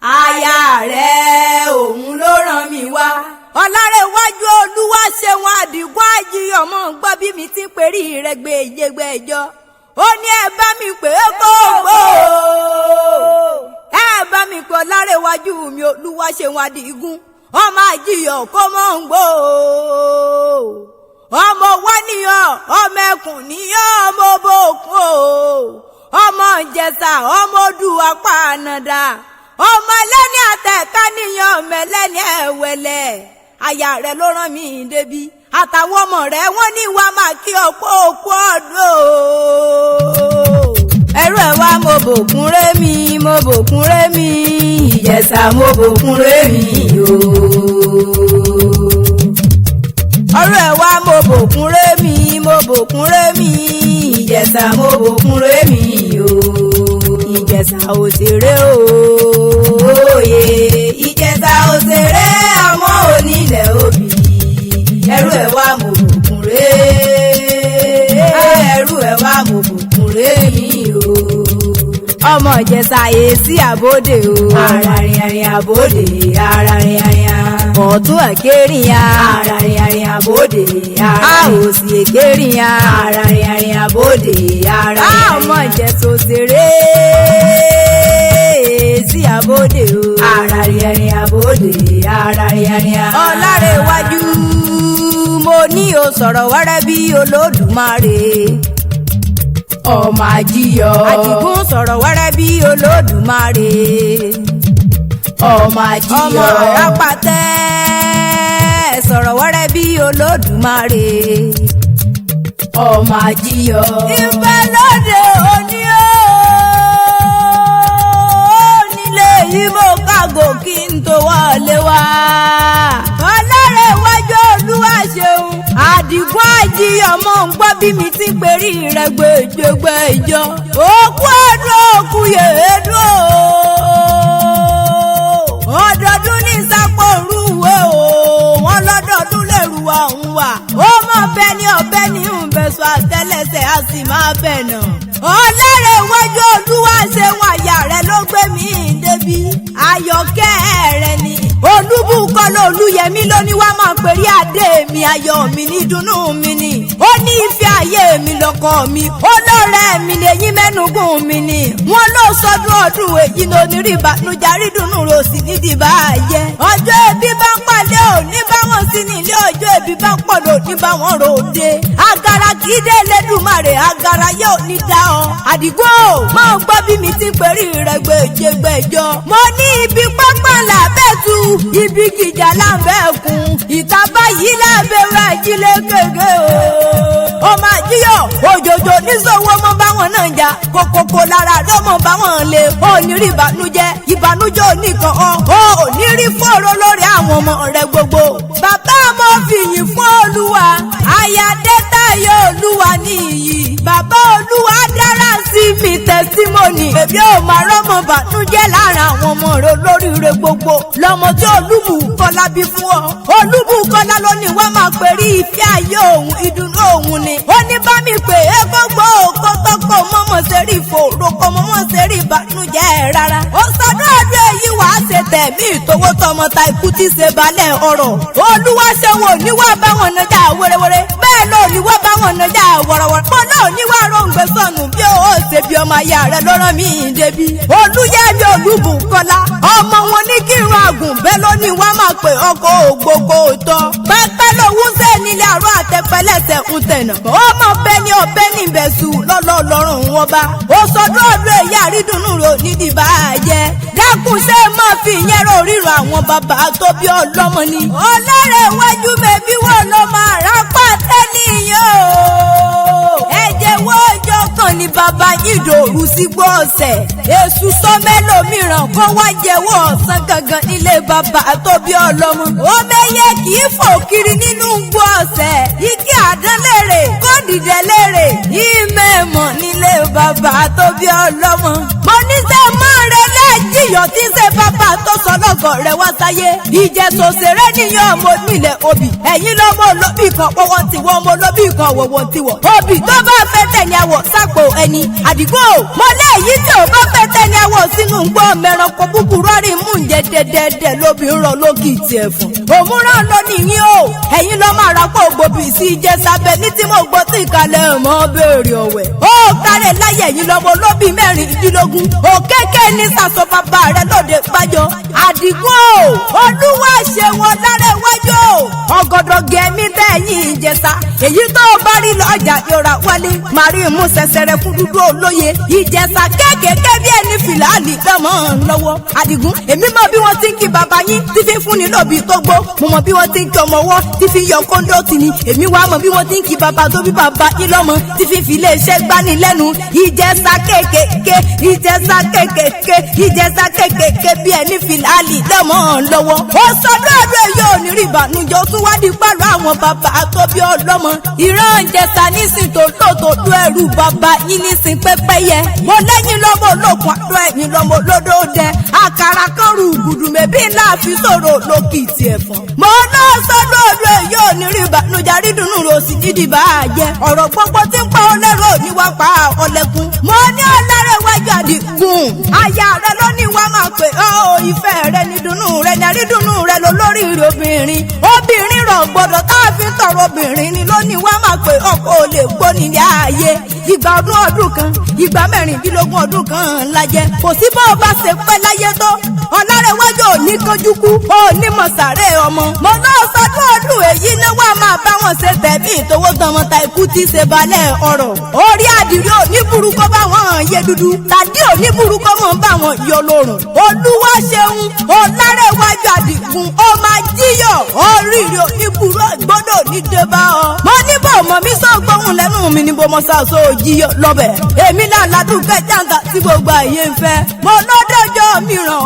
aya rẹ̀ òun ló rán mi wá. Ọlárẹ̀wájú Olúwaṣeun Àdìgún Àjíyọ̀mọ gbọ́ bí mi ti perí rẹ̀ gbé ìjẹgbẹ́jọ́. Ó ní ẹ bá mi pè é kóògbó. Ẹ bá mi pè Ọlárẹ̀wájú mi Olúwaṣeun Àdìgún ọmọ Àjíyọ̀ kó mọ̀ ń gbó. Ọmọ wá níyọ̀ ọmọ ẹkùn níyọ̀ ọmọ bòkun o. Ọmọ Ìjẹ̀ṣà ọmọ Odùwà pàánàdà. Ọmọ ẹlẹ́ni àtẹ̀ká níyàn ọmọ ẹlẹ́ni ẹ̀wẹ̀lẹ̀. Aya rẹ̀ ló rán mi débi. Àtàwọn ọmọ rẹ̀ wọ́n ní wá máa kí ọ̀pọ̀ òkú ọdún. Ẹrú ẹ̀ wá mo bòkun rémi, mo bòkun rémi. Ìjẹ̀ṣà mo bòkun rémi o. Ẹrú ẹ̀ wá mo bòkun rémi, mo bòkun rémi. Ìjẹ̀ṣà mo bòkun rémi o. Ìjẹ̀ṣà òṣèré o. Ìjẹ̀ṣà òṣèré ọmọ onílẹ̀ òbí. Ẹrú ẹ̀ wá mo bòkun ré. Ẹrú ẹ̀ wá mo bòkun ré mi o. Ọmọ Ìjẹ̀ṣà èsì àbódè o. Àràrìnàrìn àbódè, àràrìnàrìn. Ọ̀tún ẹ̀kẹ́rìnyà. Àràrìnàrìn àbódè, àràrìn. Òsì ẹ̀kẹ́rìnyà. Àràrìnàrìn àbódè, àràrìn. Ọmọ Ìjẹ̀ṣà òṣèré èsì àbódè o. Àràrìnàrìn àbódè, àràrìnàrìn. Ọlárẹ̀wájú mo ní o sọ̀rọ̀ wẹ́rẹ́ bí Olódùmarè. Ọmọ Àjíyọ̀. Àdìgún sọ̀rọ̀ wẹ́rẹ́ bí Olódùmarè. Ọmọ Àjíyọ̀. Ọmọ Àràpàtẹ́ sọ̀rọ̀ wẹ́rẹ́ bí Olódùmarè. Ọmọ Àjíyọ̀. Ìfẹ́ lóde òní o. Nílé yìí mo kágò kí n tó wọlé wá. Ọlárẹ̀wájú Olúwaṣeun Àdìgún Àjíyọ̀mọ ń gbọ́ bí mi ti perí rẹ̀ gbèjègbèjọ. Òkú ọdún òkú yèédú o. Ọdọọdún ní sápò rúwé o. Wọ́n lọ́dọọdún lè ruwa òun wà. Ó mọ̀ bẹ́ẹ̀ ni ọ̀bẹ ní ìbẹ̀sọ̀ àtẹ́lẹsẹ̀ a sì máa bẹ̀ nà. Ọlárẹ̀wájú Olúwaṣeun aya rẹ̀ ló gbé mi débi. Àyọ̀kẹ́ rẹ̀ ni. Olúbùkọ́lá Olúyẹmí ló ní wá máa pèrí adé mi, ayọ̀ mi ní ìdùnnú mi ni. Ó ní ìfẹ́ ayé mi lọ́kọ mi. Olóòrẹ́ mi lẹ́yìn mẹ́nugún mi ni. Wọ́n ló sọdún ọdún èyí ló ní rí ìbànújẹ́ rídùnnú rò sí nídìí báyẹ. Ọjọ́ ebi bá ń pàdé òní bá wọn sí ní ilé, ọjọ́ ebi bá ń pọ̀dọ̀ òní bá wọn ròde. Agara kì í dé Elédùmarè, agara yóò ní dá ọ. Àdìgún o máa gbọ́ bí mi ti perí rẹ̀ gbèjègbèjọ. Mo ní ibi pápá làbẹ́tu. Ibi gìjà lábẹ́kùn, ìta báyìí lábẹ́rẹ́ ìjìlẹ̀ kéèké o. Ọmọ Àjíyọ̀ òjòjò níṣòwò mọ́ báwọn náà jà. Kòkòkò lára ló mọ̀ báwọn lè. Ó ní rí ìbànújẹ́ oníkan ọ́. Ó ní rí fòrò lórí àwọn ọmọ rẹ̀ gbogbo. Bàbá mo fìyìn fún Olúwa. Aya Adétáyọ̀ Olúwa níyì. Bàbá Olúwa dára sí mi tẹsímọ́nì. Èmi ò máa rọ́mọ bànújẹ́ lára àwọn ọmọ rẹ̀ olóríire gbogbo. Lọ́mọ tí Olúbùkọ́lá bí fún ọ. Olúbùkọ́lá ló ní wọ́n máa perí ìfẹ́ ayé òun, ìdùnnú òun ni. Ó ní bá mi pè é gbogbo òkò tọ́kọ̀ mọ́mọ́ sẹ́rí ìfòòró kọ́ mọ́mọ́ sẹ́rí ìbànújẹ́ rárá. Ó sọdún ọdún èyí wàá ṣe tẹ̀mí ìtòwó tọmọta ikú tí ṣe balẹ̀ ọ̀rọ̀. Olúwaṣeun ò ní wá báwọn nájà wẹ́rẹ́wẹ́rẹ́. Bẹ́ẹ̀ ló ní wá báwọn nájà wọ̀rọ̀wọ̀rọ̀. Mo náà ní wá ròǹgbẹ́ sọnù bí ó ṣe bí ọmọ aya rẹ̀ ló rán mi débi. Olúyẹmí Olúbùkọ́lá ọmọ wọn ní kírun àgùn bẹ́ẹ̀ ló ní wá máa pè ọkọ̀ ògbógbó tọ́. Pẹ́pẹ́ lòun ṣe nílé àrùn àtẹ̀pẹ́lẹ́sẹ̀ ń tẹ̀nà. Ọmọ bẹ ní ọbẹ̀ ní ìbẹ̀sù lọ́lọ́lọ́rùn wọn bá. Ó sọdún ọdún èyí àrídùnnú rò nídìí báyẹ. Dákun ṣe máa fi ìyẹn rò ríran àwọn bàbá tó bí ọlọ́mọ ni. Ọlárẹ̀wájú bèbí wo ló máa rápá tẹ́niyàn o. Ẹ̀jẹ̀ wo ọjọ́ kan ni bàbá yìí dòru sí gbọ́ ọ̀sẹ̀. Èṣù sọ mẹ́lòmíràn kó wá jẹ́wọ́ ọ̀sán gangan nílé bàbá tó bí ọlọ́mọ. Ó mẹ́yẹ kì í fò kiri nínú gbọ́ ọ̀sẹ̀. Igi àdán lérè kó dìde lérè. Ìmẹ̀mọ̀ nílé bàbá tó bí ọlọ́mọ. Mo ní sẹ́ mọ́ rẹ lẹ́jì iyọ̀ tí ṣe bàbá tó sọ lọ́gọ̀ rẹ̀ wá sáyé. ìjẹ̀ṣà òṣèré nìyẹn ọmọ nílẹ̀ obì. ẹ̀yin lọ́mọ olóbì kan pọ́wọ́ tiwọ́ ọmọ olóbì kan wọ̀wọ̀ tiwọ̀. obì tó bá fẹ́ tẹ̀ni àwọ̀ sápò ẹni. àdìgbò mọ́lẹ́ èyí tí ò bá fẹ́ tẹ̀ni àwọ̀ sínú gbọ́ mẹ́ranko búburú rí mú ń jẹ dẹ́dẹ́dẹ́ lóbi ń rọ lókìtì ẹ̀fọn. òmùràn ló nìyí o ẹ̀yin lọ́ máa ra kó gbòbì sí ìjẹ̀ṣà bẹ ní tí mo gbọ́ tí ìkàlẹ̀ mọ́ béèrè ọ̀wẹ̀. ó kárẹ̀ láyé ẹ̀yin lọ́mọ olóbì mẹ́rìndínlógún. òkèké ní sàṣọ bàbá rẹ̀ lóde gbájọ. àdìgbò olúwa ṣe wọn lára iwájú ọgọdọ gẹmí tẹ̀yìn ìjẹ̀ṣà. èyí tó bá rí lọ́jà yọra wálé màrí mú sẹsẹrẹ fún dúdú olóye. ìjẹ̀ṣà kéékèèké bí ẹni fìlàlì lọ́mọ lọ́wọ́. àdìgún èmi mọ bí wọ́n ti ń kí bàbá yín tí fi ń fúnni lóbi tó gbó. mo mọ bí wọ́n ti ń kí ọmọ ọwọ́ tí fi ń yọ kóńdó tì ní. èmi wá mọ bí wọ́n ti ń kí bàbá tó bí bàbá yín lọ́mọ tí fi fi iléeṣẹ́ gbani lẹ́nu. ìjẹ̀ṣà kéékèèké ìjẹ̀ṣà kéékèèké ìjẹ̀ṣà kéékèèké bí ẹni fìlàlì lọ́mọ lọ́wọ́. ó sọdọ́ ọdún èyí ò ní rí ìbànújẹ́ ó tún wá di pẹ̀lú àwọn bàbá tó bí ọlọ́mọ. ìran ìjẹ̀ṣà nísìn tó lò tó ẹrù bàbá yín nísìn pẹ́pẹ́yẹ. mo lẹ́yìn lọ́mọ olókun àdó ẹ̀yìn lọ́mọ olódó dẹ. àkàrà kan rú gùdùmẹ̀ bí láàfin sọ̀rọ̀ lókìtì ẹ̀fọn. mo náà sọ́dọ̀ ọdún èyí ò ní rí ìbànújẹ́ àrídùnnú rò sí dídì bá a jẹ. ọ̀rọ̀ gbogbo tí ń pa ọlẹ́rọ̀ òní wá pa ọlẹ́kùn. mo ní ọlẹ́rẹ̀ wájú àdìgún. aya rẹ ló ní wá máa pè ọ́ ìfẹ́ rẹ ní dùnnú rẹ ní àrídùnnú rẹ lọ lórí rẹ obìnrin. obìnrin rọ̀ gbọ́dọ̀ tá a fi ń tọrọ obìnrin ni lónìí wá máa pè ọkọ ò lè gbóni ní ààyè. ìgbà ọdún kan ìgbà mẹ́rìndínlógún ọdún kan lajẹ. kò sí bó o bá ṣe pẹ́ láyé tó ọlárẹ̀wájú òní kanjú kú òní mọ̀sàrẹ́ ọmọ. mo náà sọdún ọdún èyí ni wọ́n máa bá wọn ṣe tẹ̀bí ìtòwó tọmọta ikú tí ṣe balẹ̀ ọ̀rọ̀. orí àdìrí òní burúkú bá wọn yé dúdú tàbí òní burúkú mọ̀ bá wọn yọ lórùn. olúwa ṣeun ọlárẹ̀wájú àdìgún ó máa jíyọ̀ oríire òní burú gbọ́dọ̀ ní débà ọ. mo ní bò mọ̀ mí sọ gbóhùn lẹ́nu mi ni bò mọ̀ ṣàṣọ òjìyọ lọ́bẹ̀. èmi náà ládùúgbẹ́ jàǹkà tí gbogbo àyè ń fẹ́. mo lọ́dọ̀jọ́ mìíràn